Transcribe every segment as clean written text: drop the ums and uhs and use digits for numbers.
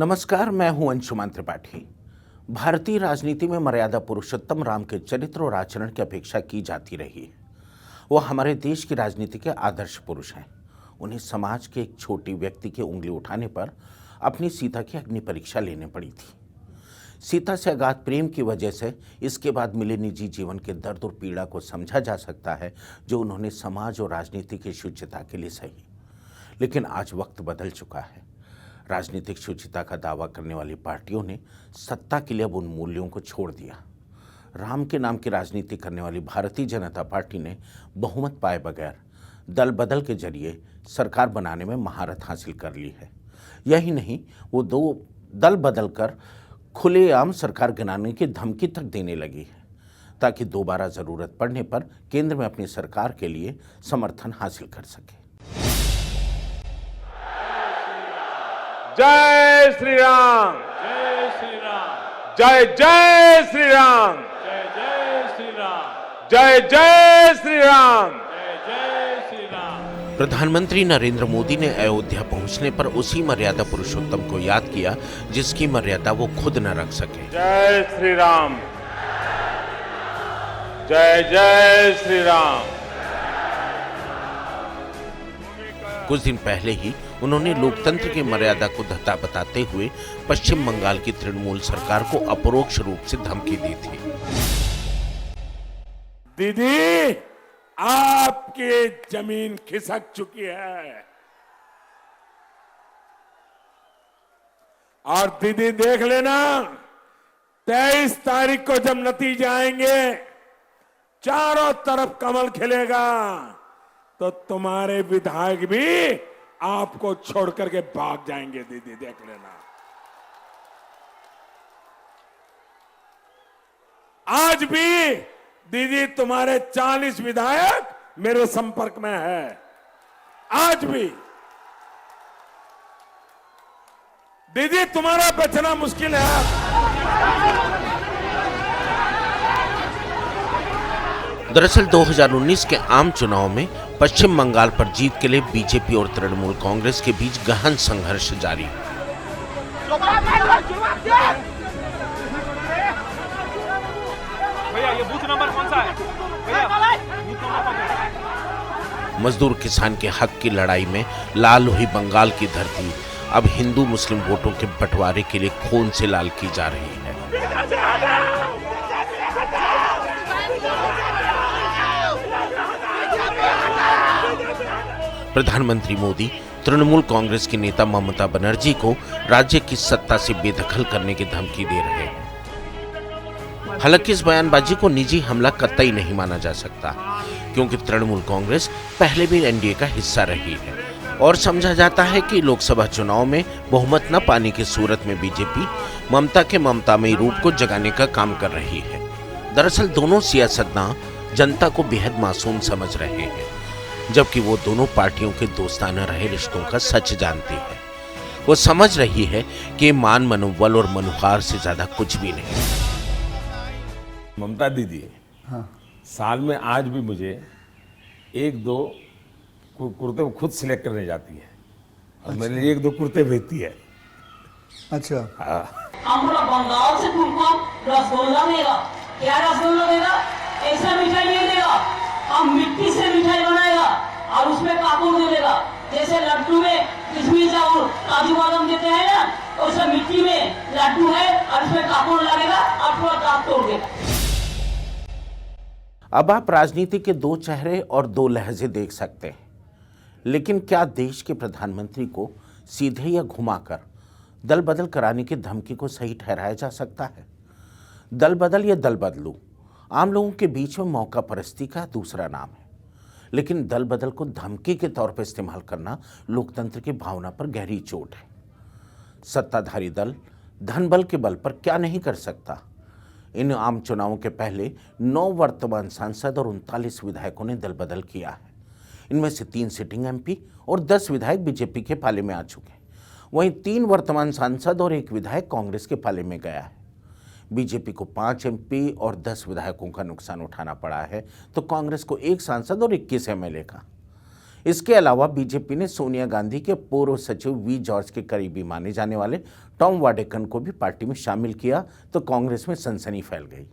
नमस्कार, मैं हूं अंशुमान त्रिपाठी। भारतीय राजनीति में मर्यादा पुरुषोत्तम राम के चरित्र और आचरण की अपेक्षा की जाती रही है। वो हमारे देश की राजनीति के आदर्श पुरुष हैं। उन्हें समाज के एक छोटी व्यक्ति की उंगली उठाने पर अपनी सीता की अग्नि परीक्षा लेनी पड़ी थी। सीता से अगाध प्रेम की वजह से इसके बाद मिले निजी जीवन के दर्द और पीड़ा को समझा जा सकता है, जो उन्होंने समाज और राजनीति की शुचिता के लिए सही। लेकिन आज वक्त बदल चुका है। राजनीतिक शुचिता का दावा करने वाली पार्टियों ने सत्ता के लिए अब उन मूल्यों को छोड़ दिया। राम के नाम की राजनीति करने वाली भारतीय जनता पार्टी ने बहुमत पाए बगैर दल बदल के जरिए सरकार बनाने में महारत हासिल कर ली है। यही नहीं, वो दो दल बदल कर खुलेआम सरकार गिनाने की धमकी तक देने लगी है, ताकि दोबारा ज़रूरत पड़ने पर केंद्र में अपनी सरकार के लिए समर्थन हासिल कर सके। जय श्री राम, जय श्री राम, जय जय श्री राम, जय जय श्री राम, जय जय श्री राम। जय जय श्री राम। प्रधानमंत्री नरेंद्र मोदी ने अयोध्या पहुंचने पर उसी मर्यादा पुरुषोत्तम को याद किया जिसकी मर्यादा वो खुद न रख सके। जय श्री राम, जय जय श्री राम। कुछ दिन पहले ही उन्होंने लोकतंत्र की मर्यादा को धत्ता बताते हुए पश्चिम बंगाल की तृणमूल सरकार को अपरोक्ष रूप से धमकी दी थी। दीदी, आपकी जमीन खिसक चुकी है और दीदी देख लेना, 23 तारीख को जब नतीजे आएंगे, चारों तरफ कमल खिलेगा, तो तुम्हारे विधायक भी आपको छोड़ करके भाग जाएंगे। दीदी देख लेना। आज भी दीदी तुम्हारे 40 विधायक मेरे संपर्क में है। आज भी दीदी तुम्हारा बचना मुश्किल है। दरअसल 2019 के आम चुनाव में पश्चिम बंगाल पर जीत के लिए बीजेपी और तृणमूल कांग्रेस के बीच गहन संघर्ष जारी है। भैया ये बूथ नंबर कौन सा है? भैया बूथ नंबर कौन सा है? मजदूर किसान के हक की लड़ाई में लाल हुई बंगाल की धरती अब हिंदू मुस्लिम वोटों के बंटवारे के लिए खून से लाल की जा रही है। प्रधानमंत्री मोदी तृणमूल कांग्रेस के नेता ममता बनर्जी को राज्य की सत्ता से बेदखल करने की धमकी दे रहे हैं। हालांकि इस बयानबाजी को निजी हमला कतई नहीं माना जा सकता, क्योंकि तृणमूल कांग्रेस पहले भी एनडीए का हिस्सा रही है और समझा जाता है कि लोकसभा चुनाव में बहुमत न पाने की सूरत में बीजेपी ममता के ममतामयी रूप को जगाने का काम कर रही है। दरअसल दोनों सियासतदान जनता को बेहद मासूम समझ रहे हैं, जबकि वो दोनों पार्टियों के दोस्ताना रहे रिश्तों का सच जानती है। वो समझ रही है कि मान मनोबल और मनुहार से ज्यादा कुछ भी नहीं। ममता दीदी, हाँ, साल में आज भी मुझे 1-2 कुर्ते वो खुद सिलेक्ट करने जाती है और मेरे लिए 1-2 कुर्ते भेजती है। अच्छा, हाँ। আমরা बंगाल से तुमको रसगुल्ला देगा। क्या रसगुल्ला देगा? ऐसा मिठाई नहीं देगा, हम मिट्टी से मिठाई बनाएगा और उसमें कापूर दे देगा। जैसे लड्डू में किशमिश और काजू बादाम देते हैं ना, वैसे मिट्टी में लड्डू है और उसमें कापूर लगेगा और पूरा काप तोड़ देगा। अब आप राजनीति के दो चेहरे और दो लहजे देख सकते हैं, लेकिन क्या देश के प्रधानमंत्री को सीधे या घुमाकर दल बदल कराने की धमकी को सही ठहराया जा सकता है? दल बदल या दल बदलू आम लोगों के बीच में मौका परस्ती का दूसरा नाम है, लेकिन दल बदल को धमकी के तौर पर इस्तेमाल करना लोकतंत्र की भावना पर गहरी चोट है। सत्ताधारी दल धन बल के बल पर क्या नहीं कर सकता। इन आम चुनावों के पहले 9 वर्तमान सांसद और 39 विधायकों ने दल बदल किया है। इनमें से 3 सिटिंग एमपी और 10 विधायक बीजेपी के पाले में आ चुके हैं। वहीं 3 वर्तमान सांसद और 1 विधायक कांग्रेस के पाले में गया है। बीजेपी को 5 एमपी और 10 विधायकों का नुकसान उठाना पड़ा है, तो कांग्रेस को 1 सांसद और 21 एमएलए का। इसके अलावा बीजेपी ने सोनिया गांधी के पूर्व सचिव वी जॉर्ज के करीबी माने जाने वाले टॉम वाडेकन को भी पार्टी में शामिल किया तो कांग्रेस में सनसनी फैल गई।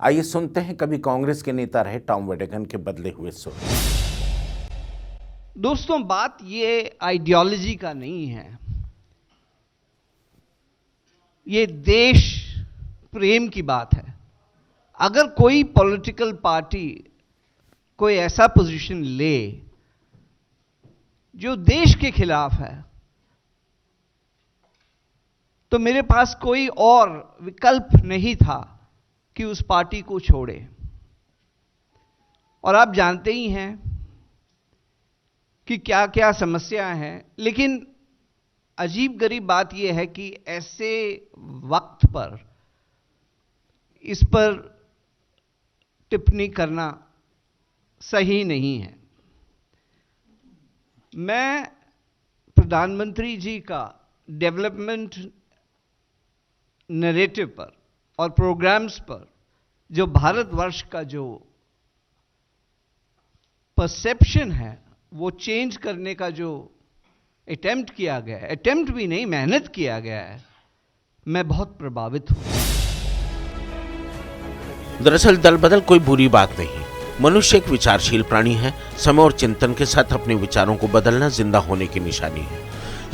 आइए सुनते हैं कभी कांग्रेस के नेता रहे टॉम वाडेकन के बदले हुए सुर। दोस्तों, बात ये आइडियोलॉजी का नहीं है, ये देश प्रेम की बात है। अगर कोई पॉलिटिकल पार्टी कोई ऐसा पोजीशन ले जो देश के खिलाफ है, तो मेरे पास कोई और विकल्प नहीं था कि उस पार्टी को छोड़े। और आप जानते ही हैं कि क्या क्या समस्याएं हैं, लेकिन अजीब गरीब बात यह है कि ऐसे वक्त पर इस पर टिप्पणी करना सही नहीं है। मैं प्रधानमंत्री जी का डेवलपमेंट नैरेटिव पर और प्रोग्राम्स पर जो भारतवर्ष का जो परसेप्शन है वो चेंज करने का जो अटेम्प्ट किया गया है, अटेम्प्ट भी नहीं मेहनत किया गया है, मैं बहुत प्रभावित हूं। दरअसल दल बदल कोई बुरी बात नहीं। मनुष्य एक विचारशील प्राणी है। समय और चिंतन के साथ अपने विचारों को बदलना जिंदा होने की निशानी है।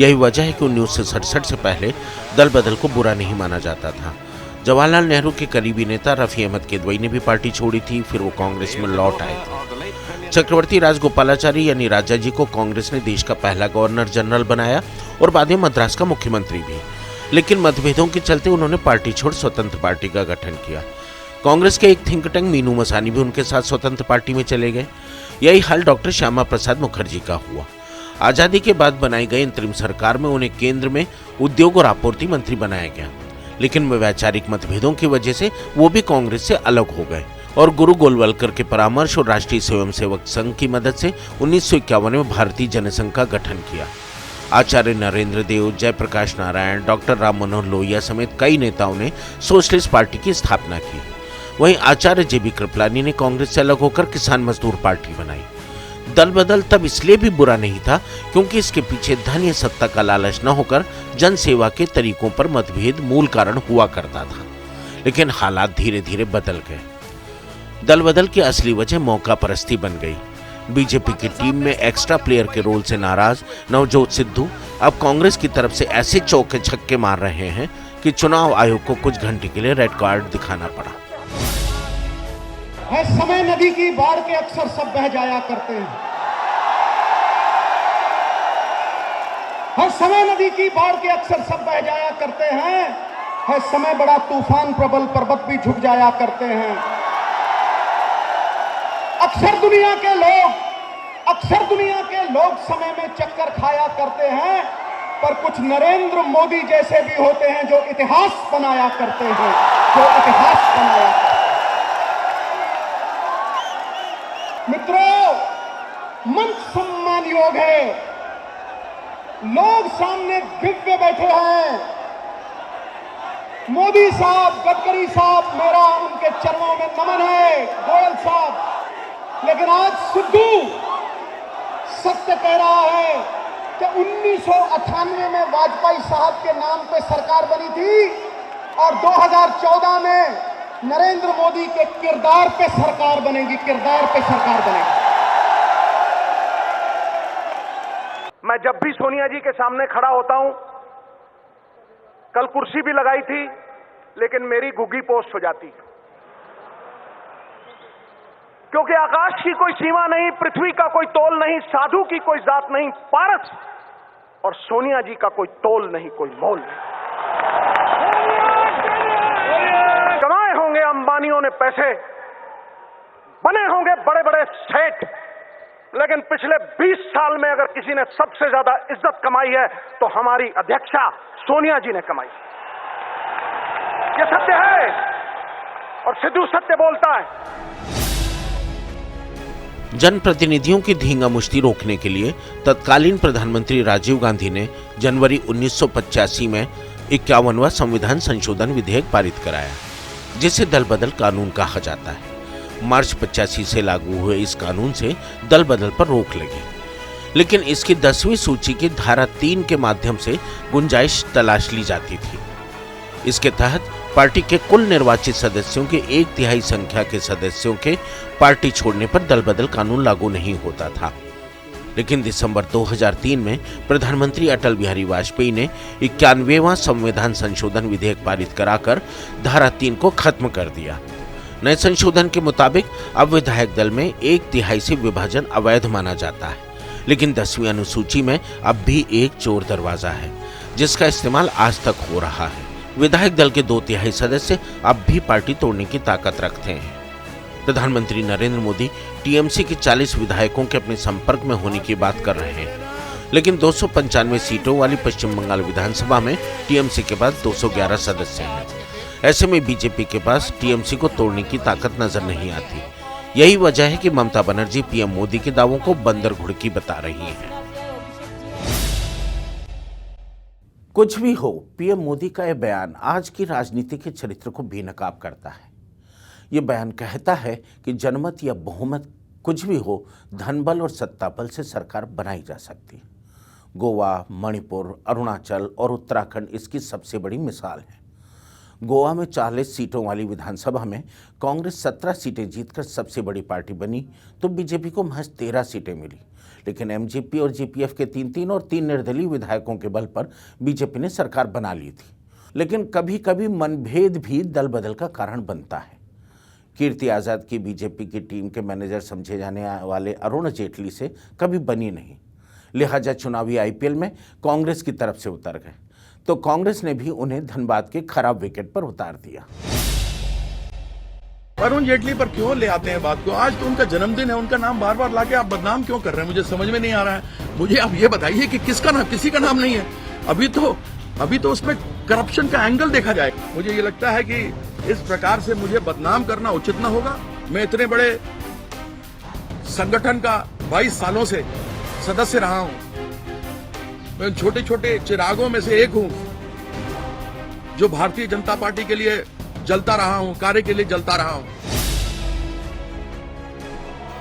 यही वजह है कि 1967 से पहले दल बदल को बुरा नहीं माना जाता था। जवाहरलाल नेहरू के करीबी नेता रफी अहमद किदवई ने भी पार्टी छोड़ी थी, फिर वो कांग्रेस में लौट आए थे। चक्रवर्ती राजगोपालाचारी यानी राजा जी को कांग्रेस ने देश का पहला गवर्नर जनरल बनाया और बाद में मद्रास का मुख्यमंत्री भी। लेकिन मतभेदों के चलते उन्होंने पार्टी छोड़ स्वतंत्र पार्टी का गठन किया। कांग्रेस के एक थिंक टैंक मीनू मसानी भी उनके साथ स्वतंत्र पार्टी में चले गए। यही हाल डॉक्टर श्यामा प्रसाद मुखर्जी का हुआ। आजादी के बाद बनाई गई अंतरिम सरकार में उन्हें केंद्र में उद्योग और आपूर्ति मंत्री बनाया गया, लेकिन वैचारिक मतभेदों की वजह से वो भी कांग्रेस से अलग हो गए और गुरु गोलवलकर के परामर्श और राष्ट्रीय स्वयंसेवक संघ की मदद से 1951 में भारतीय जनसंघ का गठन किया। आचार्य नरेंद्र देव, जयप्रकाश नारायण, डॉक्टर राम मनोहर लोहिया समेत कई नेताओं ने सोशलिस्ट पार्टी की स्थापना की। वहीं आचार्य जेबी कृपलानी ने कांग्रेस से अलग होकर किसान मजदूर पार्टी बनाई। दल बदल तब इसलिए भी बुरा नहीं था क्योंकि इसके पीछे धन या सत्ता का लालच न होकर जन सेवा के तरीकों पर मतभेद मूल कारण हुआ करता था। लेकिन हालात धीरे धीरे बदल गए। दल बदल की असली वजह मौका परस्ती बन गई। बीजेपी की टीम में एक्स्ट्रा प्लेयर के रोल से नाराज नवजोत सिद्धू अब कांग्रेस की तरफ से ऐसे चौके छक्के मार रहे हैं कि चुनाव आयोग को कुछ घंटे के लिए रेड कार्ड दिखाना पड़ा। है समय नदी की बाढ़ के अक्सर सब बह जाया करते हैं। हर समय नदी की बाढ़ के अक्सर सब बह जाया करते हैं। है समय बड़ा तूफान प्रबल पर्वत भी झुक जाया करते हैं। अक्सर दुनिया के लोग समय में चक्कर खाया करते हैं, पर कुछ नरेंद्र मोदी जैसे भी होते हैं जो इतिहास बनाया करते हैं, मित्रों, मंच सम्मान योग है। लोग सामने दिव्य बैठे हैं। मोदी साहब, गडकरी साहब, मेरा उनके चरणों में नमन है, गोयल साहब। लेकिन आज सिद्धू सत्य कह रहा है कि 1998 में वाजपेयी साहब के नाम पे सरकार बनी थी और 2014 में नरेंद्र मोदी के किरदार पे सरकार बनेगी। मैं जब भी सोनिया जी के सामने खड़ा होता हूं, कल कुर्सी भी लगाई थी लेकिन मेरी घुग्गी पोस्ट हो जाती, क्योंकि आकाश की कोई सीमा नहीं, पृथ्वी का कोई तोल नहीं, साधु की कोई जात नहीं, पारस और सोनिया जी का कोई तोल नहीं, कोई मोल नहीं। कमाए होंगे अंबानियों ने पैसे, बने होंगे बड़े बड़े सेठ, लेकिन पिछले 20 साल में अगर किसी ने सबसे ज्यादा इज्जत कमाई है तो हमारी अध्यक्षा सोनिया जी ने कमाई। ये सत्य है और सिद्धू सत्य बोलता है। जनप्रतिनिधियों की धींगा मुश्ती रोकने के लिए तत्कालीन प्रधानमंत्री राजीव गांधी ने जनवरी 1985 में 51वां संविधान संशोधन विधेयक पारित कराया, जिसे दल बदल कानून कहा जाता है। मार्च 85 से लागू हुए इस कानून से दल बदल पर रोक लगी। लेकिन इसकी 10वीं सूची की धारा 3 के माध्यम से गुंजाइश तलाश ली जाती थी। इसके तहत पार्टी के कुल निर्वाचित सदस्यों के 1/3 संख्या के सदस्यों के पार्टी छोड़ने पर दल बदल कानून लागू नहीं होता था। लेकिन दिसंबर 2003 में प्रधानमंत्री अटल बिहारी वाजपेयी ने 91वां संविधान संशोधन विधेयक पारित कराकर धारा 3 को खत्म कर दिया। नए संशोधन के मुताबिक अब विधायक दल में 1/3 से विभाजन अवैध माना जाता है, लेकिन 10वीं अनुसूची में अब भी एक चोर दरवाजा है, जिसका इस्तेमाल आज तक हो रहा है। विधायक दल के 2/3 सदस्य अब भी पार्टी तोड़ने की ताकत रखते हैं। प्रधानमंत्री नरेंद्र मोदी टीएमसी के 40 विधायकों के अपने संपर्क में होने की बात कर रहे हैं, लेकिन 295 सीटों वाली पश्चिम बंगाल विधानसभा में टीएमसी के पास 211 सदस्य हैं। ऐसे में बीजेपी के पास टीएमसी को तोड़ने की ताकत नजर नहीं आती। यही वजह है कि ममता बनर्जी पीएम मोदी के दावों को बंदर घुड़की बता रही हैं। कुछ भी हो, पीएम मोदी का यह बयान आज की राजनीति के चरित्र को बेनकाब करता है। ये बयान कहता है कि जनमत या बहुमत कुछ भी हो, धनबल और सत्ताबल से सरकार बनाई जा सकती है। गोवा, मणिपुर, अरुणाचल और उत्तराखंड इसकी सबसे बड़ी मिसाल है। गोवा में 40 सीटों वाली विधानसभा में कांग्रेस 17 सीटें जीतकर सबसे बड़ी पार्टी बनी, तो बीजेपी को महज 13 सीटें मिली। लेकिन एमजीपी और जीपीएफ के 3-3 और 3 निर्दलीय विधायकों के बल पर बीजेपी ने सरकार बना ली थी। लेकिन कभी कभी मनभेद भी दल बदल का कारण बनता है। कीर्ति आजाद की बीजेपी की टीम के मैनेजर समझे जाने वाले अरुण जेटली से कभी बनी नहीं, लिहाजा चुनावी आईपीएल में कांग्रेस की तरफ से उतर गए, तो कांग्रेस ने भी उन्हें धनबाद के खराब विकेट पर उतार दिया। अरुण जेटली पर क्यों ले आते हैं बात को? आज तो उनका जन्मदिन है, उनका नाम बार बार लाके आप बदनाम क्यों कर रहे हैं? मुझे समझ में नहीं आ रहा है। मुझे आप ये बताइए कि किसका नाम, किसी का नाम नहीं है। अभी तो उसमें करप्शन का एंगल देखा जाए। मुझे ये लगता है कि इस प्रकार से मुझे बदनाम करना उचित न होगा। मैं इतने बड़े संगठन का 22 सालों से सदस्य रहा हूं। मैं छोटे छोटे चिरागों में से एक हूं जो भारतीय जनता पार्टी के लिए जलता रहा हूं, कार्य के लिए जलता रहा हूं।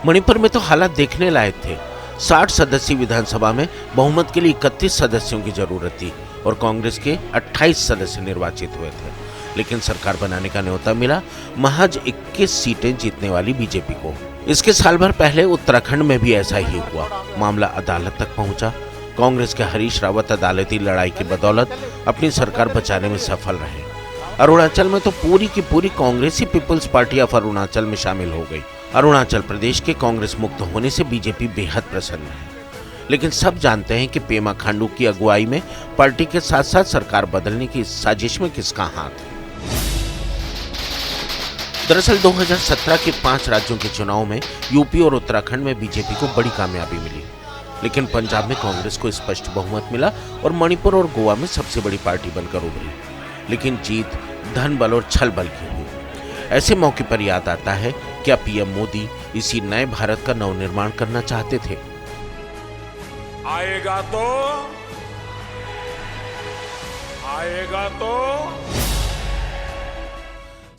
मणिपुर में तो हालात देखने लायक थे। 60 सदस्यीय विधानसभा में बहुमत के लिए 31 सदस्यों की जरूरत थी और कांग्रेस के 28 सदस्य निर्वाचित हुए थे। लेकिन सरकार बनाने का न्योता मिला महज 21 सीटें जीतने वाली बीजेपी को। इसके साल भर पहले उत्तराखंड में भी ऐसा ही हुआ। मामला अदालत तक पहुंचा। कांग्रेस के हरीश रावत अदालती लड़ाई की बदौलत अपनी सरकार बचाने में सफल रहे। अरुणाचल में तो पूरी की पूरी कांग्रेसी पीपल्स पार्टी ऑफ अरुणाचल में शामिल हो गई। अरुणाचल प्रदेश के कांग्रेस मुक्त होने से बीजेपी बेहद प्रसन्न है। लेकिन सब जानते हैं कि पेमा खांडू की अगुवाई में पार्टी के साथ साथ सरकार बदलने की साजिश में किसका हाथ है। दरअसल 2017 के 5 राज्यों के चुनाव में यूपी और उत्तराखंड में बीजेपी को बड़ी कामयाबी मिली, लेकिन पंजाब में कांग्रेस को स्पष्ट बहुमत मिला और मणिपुर और गोवा में सबसे बड़ी पार्टी बनकर उभरी। लेकिन जीत धन बल और छल बल की हुई। ऐसे मौके पर याद आता है, क्या पीएम मोदी इसी नए भारत का नवनिर्माण करना चाहते थे? आएगा तो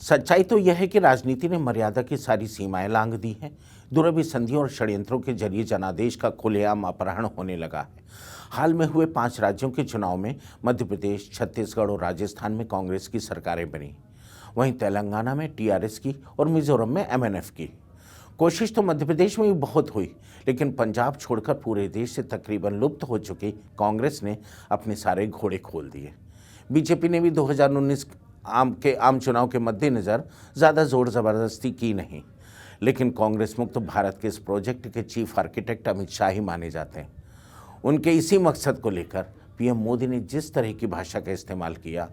सच्चाई तो यह है कि राजनीति ने मर्यादा की सारी सीमाएं लांघ दी हैं। दुरभी संधियों और षड्यंत्रों के जरिए जनादेश का खुलेआम अपहरण होने लगा है। हाल में हुए 5 राज्यों के चुनाव में मध्य प्रदेश, छत्तीसगढ़ और राजस्थान में कांग्रेस की सरकारें बनी। वहीं तेलंगाना में टीआरएस की और मिजोरम में एमएनएफ की। कोशिश तो मध्य प्रदेश में भी बहुत हुई, लेकिन पंजाब छोड़कर पूरे देश से तकरीबन लुप्त हो चुकी कांग्रेस ने अपने सारे घोड़े खोल दिए। बीजेपी ने भी 2019 के आम चुनाव के मद्देनजर ज़्यादा जोर ज़बरदस्ती की नहीं, लेकिन कांग्रेस मुक्त भारत के इस प्रोजेक्ट के चीफ आर्किटेक्ट अमित शाह ही माने जाते हैं। उनके इसी मकसद को लेकर पीएम मोदी ने जिस तरह की भाषा का इस्तेमाल किया,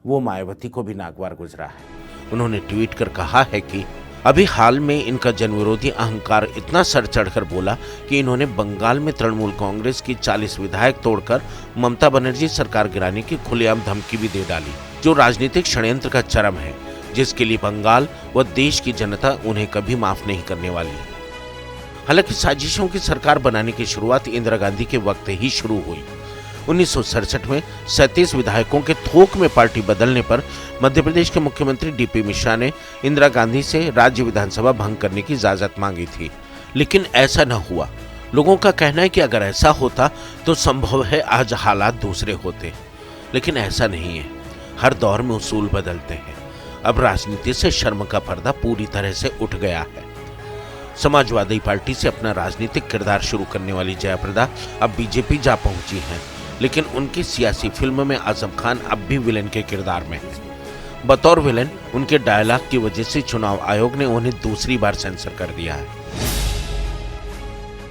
वो मायावती को भी नागवार गुजरा है। उन्होंने ट्वीट कर कहा है कि अभी हाल में इनका जनविरोधी अहंकार इतना सर चढ़कर बोला कि इन्होंने बंगाल में तृणमूल कांग्रेस की 40 विधायक तोड़कर ममता बनर्जी सरकार गिराने की खुलेआम धमकी भी दे डाली, जो राजनीतिक षड्यंत्र का चरम है, जिसके लिए बंगाल व देश की जनता उन्हें कभी माफ नहीं करने वाली। हालांकि साजिशों की सरकार बनाने की शुरुआत इंदिरा गांधी के वक्त ही शुरू हुई। 1967 में 37 विधायकों के थोक में पार्टी बदलने पर मध्य प्रदेश के मुख्यमंत्री डीपी मिश्रा ने इंदिरा गांधी से राज्य विधानसभा भंग करने की इजाजत मांगी थी, लेकिन ऐसा न हुआ। लोगों का कहना है कि अगर ऐसा होता तो संभव है आज हालात दूसरे होते, लेकिन ऐसा नहीं है। हर दौर में उसूल बदलते हैं। अब राजनीति से शर्म का पर्दा पूरी तरह से उठ गया है। समाजवादी पार्टी से अपना राजनीतिक किरदार शुरू करने वाली जयाप्रदा अब बीजेपी जा पहुंची हैं, लेकिन उनकी सियासी फिल्म में आजम खान अब भी विलेन के किरदार में है। बतौर विलेन उनके डायलॉग की वजह से चुनाव आयोग ने उन्हें दूसरी बार सेंसर कर दिया है।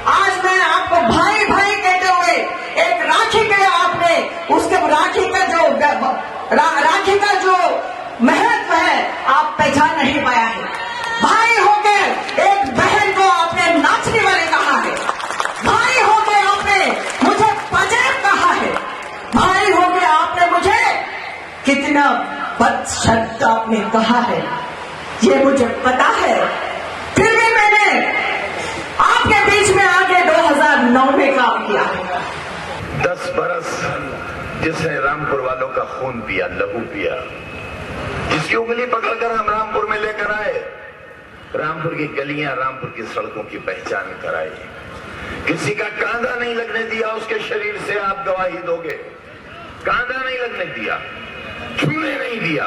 आज मैं आपको भाई भाई कहते हुए एक राखी के आपने उसके राखी का जो महत्व है आप पहचान नहीं पाया है। भाई होकर एक बहन को आपने नाचने वाले कहा है, भाई होकर आपने मुझे पजेब कहा है, भाई होकर आपने मुझे कितना बद शब्द आपने कहा है, ये मुझे पता है। फिर भी मैंने आपके बीच में आके 2009 में काम किया। 10 बरस जिसने रामपुर वालों का खून पिया, लहू पिया, जिसकी उंगली पकड़कर हम रामपुर में लेकर आए, रामपुर की गलियां, रामपुर की सड़कों की पहचान कराई, किसी का कांधा नहीं लगने दिया उसके शरीर से, आप गवाही दोगे। कांधा नहीं लगने दिया, छूने नहीं दिया,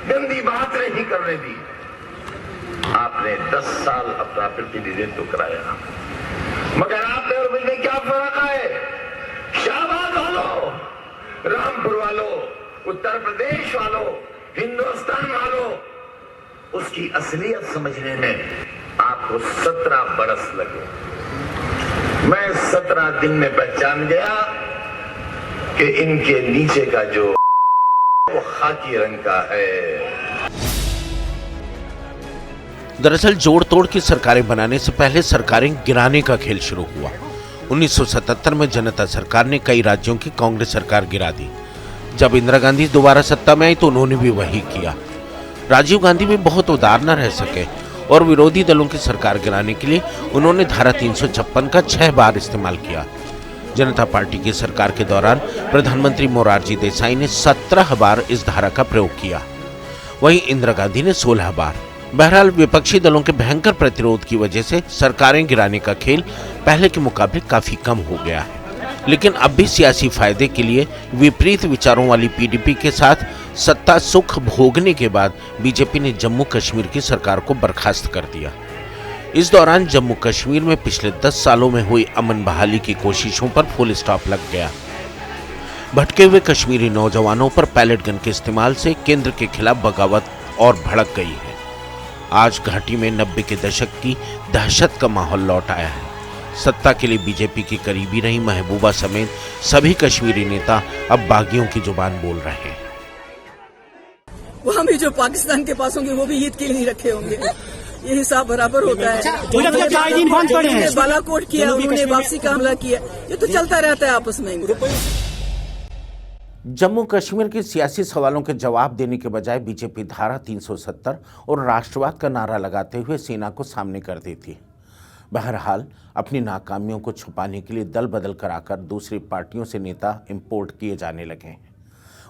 गंदी बात नहीं करने दी। आपने 10 साल अपना प्रतिनिधित्व कराया, मगर आपने और मुझे क्या फर्क है? शाहबाद वालों, रामपुर वालों, उत्तर प्रदेश वालों, हिंदुस्तान वालों, उसकी असलियत समझने में आपको 17 बरस लगे। मैं 17 दिन में पहचान गया कि इनके नीचे का जो वो खाकी रंग का है। दरअसल जोड़ तोड़ की सरकारें बनाने से पहले सरकारें गिराने का खेल शुरू हुआ। 1977 में जनता सरकार ने कई राज्यों की कांग्रेस सरकार गिरा दी। जब इंदिरा गांधी दोबारा सत्ता में आई तो उन्होंने भी वही किया। राजीव गांधी भी बहुत उदार न रह सके और विरोधी दलों की सरकार गिराने के लिए उन्होंने धारा 356 का 6 बार इस्तेमाल किया। जनता पार्टी की सरकार के दौरान प्रधानमंत्री मोरारजी देसाई ने 17 बार इस धारा का प्रयोग किया, वहीं इंदिरा गांधी ने 16 बार। बहरहाल विपक्षी दलों के भयंकर प्रतिरोध की वजह से सरकारें गिराने का खेल पहले के मुकाबले काफी कम हो गया है। लेकिन अब भी सियासी फायदे के लिए विपरीत विचारों वाली पीडीपी के साथ सत्ता सुख भोगने के बाद बीजेपी ने जम्मू कश्मीर की सरकार को बर्खास्त कर दिया। इस दौरान जम्मू कश्मीर में पिछले 10 सालों में हुई अमन बहाली की कोशिशों पर फुल स्टॉप लग गया। भटके हुए कश्मीरी नौजवानों पर पैलेट गन के इस्तेमाल से केंद्र के खिलाफ बगावत और भड़क गई है। आज घाटी में 90 के दशक की दहशत का माहौल लौट आया है। सत्ता के लिए बीजेपी की करीबी रही महबूबा समेत सभी कश्मीरी नेता अब बागियों की जुबान बोल रहे हैं। वहाँ भी जो पाकिस्तान के पास होंगे वो भी ईद के लिए नहीं रखे होंगे, ये हिसाब बराबर होता है। बालाकोट किया, उन्होंने वापसी का हमला किया, ये तो चलता रहता है आपस में। जम्मू कश्मीर के सियासी सवालों के जवाब देने के बजाय बीजेपी धारा 370 और राष्ट्रवाद का नारा लगाते हुए सेना को सामने कर देती है। बहरहाल अपनी नाकामियों को छुपाने के लिए दल बदल कराकर दूसरी पार्टियों से नेता इंपोर्ट किए जाने लगे हैं।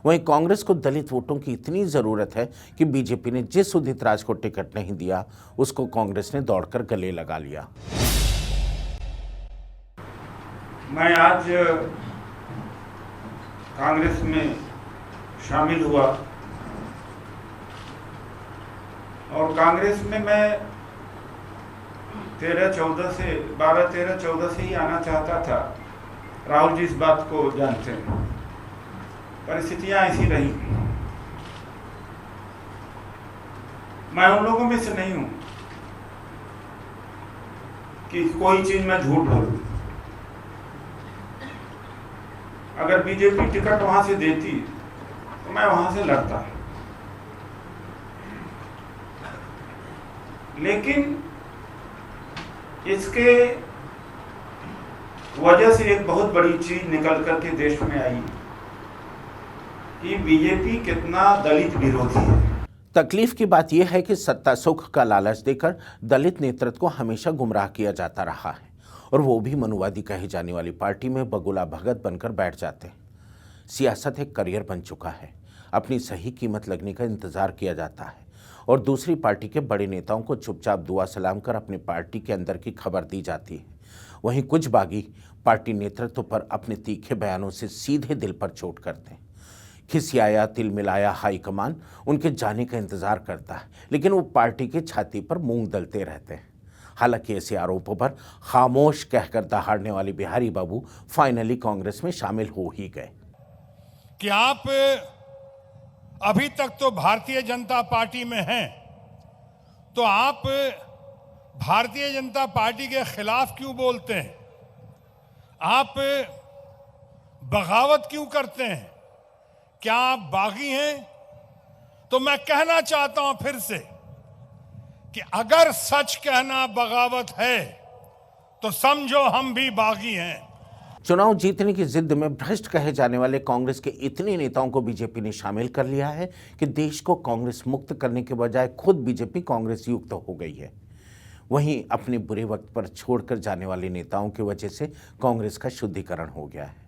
वहीं कांग्रेस को दलित वोटों की इतनी ज़रूरत है कि बीजेपी ने जिस उदित राज को टिकट नहीं दिया उसको कांग्रेस ने दौड़कर गले लगा लिया। मैं आज कांग्रेस में शामिल हुआ और कांग्रेस में मैं 12-14 से ही आना चाहता था। राहुल जी इस बात को जानते हैं, परिस्थितियां ऐसी रही। मैं उन लोगों में से नहीं हूं कि कोई चीज में झूठ बोलूं। अगर बीजेपी टिकट वहां से देती तो मैं वहां से लड़ता, लेकिन इसके वजह से एक बहुत बड़ी चीज निकल करके देश में आई कि बीजेपी कितना दलित विरोधी है। तकलीफ की बात यह है कि सत्ता सुख का लालच देकर दलित नेतृत्व को हमेशा गुमराह किया जाता रहा है और वो भी मनुवादी कही जाने वाली पार्टी में बगुला भगत बनकर बैठ जाते हैं। सियासत एक करियर बन चुका है। अपनी सही कीमत लगने का इंतजार किया जाता है और दूसरी पार्टी के बड़े नेताओं को चुपचाप दुआ सलाम कर अपनी पार्टी के अंदर की खबर दी जाती है। वहीं कुछ बागी पार्टी नेतृत्व पर अपने तीखे बयानों से सीधे दिल पर चोट करते हैं। खिसियाया तिलमिलाया हाईकमान उनके जाने का इंतजार करता है, लेकिन वो पार्टी की छाती पर मूंग दलते रहते हैं। हालांकि ऐसे आरोपों पर खामोश कहकर दहाड़ने वाले बिहारी बाबू फाइनली कांग्रेस में शामिल हो ही गए। कि आप अभी तक तो भारतीय जनता पार्टी में हैं, तो आप भारतीय जनता पार्टी के खिलाफ क्यों बोलते हैं? आप बगावत क्यों करते हैं? क्या आप बागी हैं? तो मैं कहना चाहता हूं फिर से कि अगर सच कहना बगावत है तो समझो हम भी बागी हैं। चुनाव जीतने की जिद में भ्रष्ट कहे जाने वाले कांग्रेस के इतने नेताओं को बीजेपी ने शामिल कर लिया है कि देश को कांग्रेस मुक्त करने के बजाय खुद बीजेपी कांग्रेस युक्त हो गई है। वहीं अपने बुरे वक्त पर छोड़कर जाने वाले नेताओं की वजह से कांग्रेस का शुद्धिकरण हो गया है।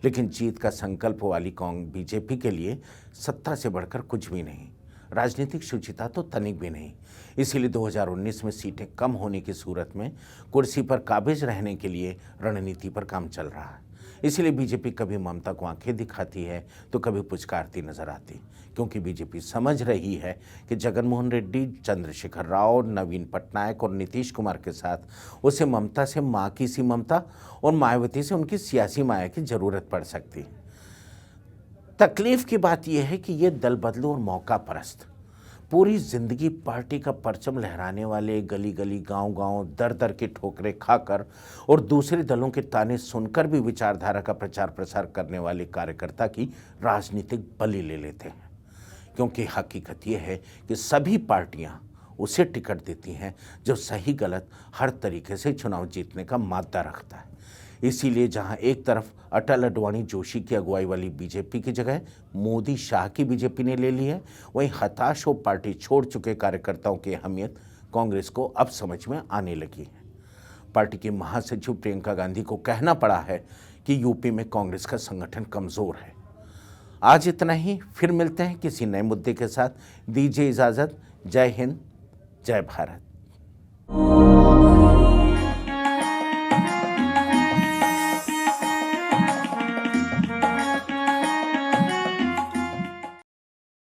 लेकिन जीत का संकल्प वाली बीजेपी के लिए सत्ता से बढ़कर कुछ भी नहीं, राजनीतिक शुचिता तो तनिक भी नहीं। इसीलिए 2019 में सीटें कम होने की सूरत में कुर्सी पर काबिज रहने के लिए रणनीति पर काम चल रहा है। इसीलिए बीजेपी कभी ममता को आंखें दिखाती है तो कभी पुचकारती नजर आती, क्योंकि बीजेपी समझ रही है कि जगनमोहन रेड्डी, चंद्रशेखर राव, नवीन पटनायक और नीतीश कुमार के साथ उसे ममता से माँ की सी ममता और मायावती से उनकी सियासी माया की जरूरत पड़ सकती है। तकलीफ की बात यह है कि ये दल बदलू और मौका परस्त, पूरी जिंदगी पार्टी का परचम लहराने वाले, गली गली गांव गांव दर दर के ठोकरे खाकर और दूसरे दलों के ताने सुनकर भी विचारधारा का प्रचार प्रसार करने वाले कार्यकर्ता की राजनीतिक बलि ले लेते हैं। क्योंकि हकीकत यह है कि सभी पार्टियां उसे टिकट देती हैं जो सही गलत हर तरीके से चुनाव जीतने का मादा रखता है। इसीलिए जहां एक तरफ अटल अडवाणी जोशी की अगुवाई वाली बीजेपी की जगह मोदी शाह की बीजेपी ने ले ली है, वहीं हताश हो पार्टी छोड़ चुके कार्यकर्ताओं की अहमियत कांग्रेस को अब समझ में आने लगी है। पार्टी की महासचिव प्रियंका गांधी को कहना पड़ा है कि यूपी में कांग्रेस का संगठन कमजोर है। आज इतना ही, फिर मिलते हैं किसी नए मुद्दे के साथ। दीजिए इजाजत। जय हिंद, जय भारत।